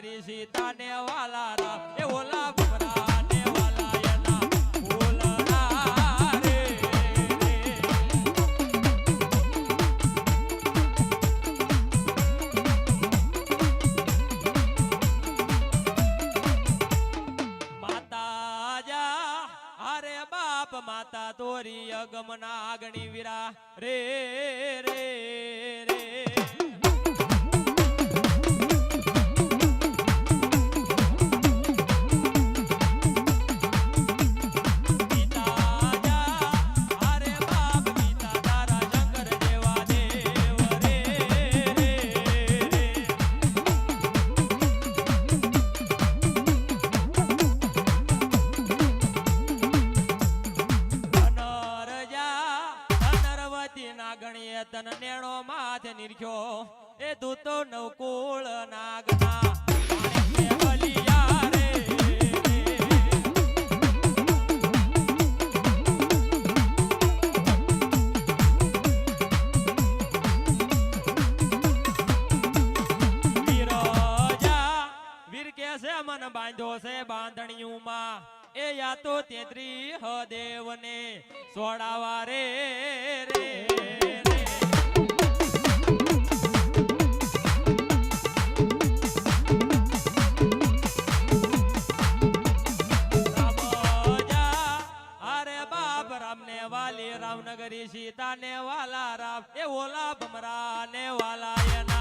रामनगरी सीता ने वाला राम ए ओला भमरा ने वाला एना बोलना रे माता जा अरे बाप माता तोरी अगमना आगणी वीरा रे रे रे તન નેણો માથે નિરખ્યો એ દૂતો નવકુળ નાગના બલિયા રે વીરજા વીર કે છે મન બાંધ્યો છે બાંધણીયુંમાં એ યા તો 33 દેવને સોડાવા રે રે रामनगरी सीता ने वाला राम ए ओला भमरा ने वाला एना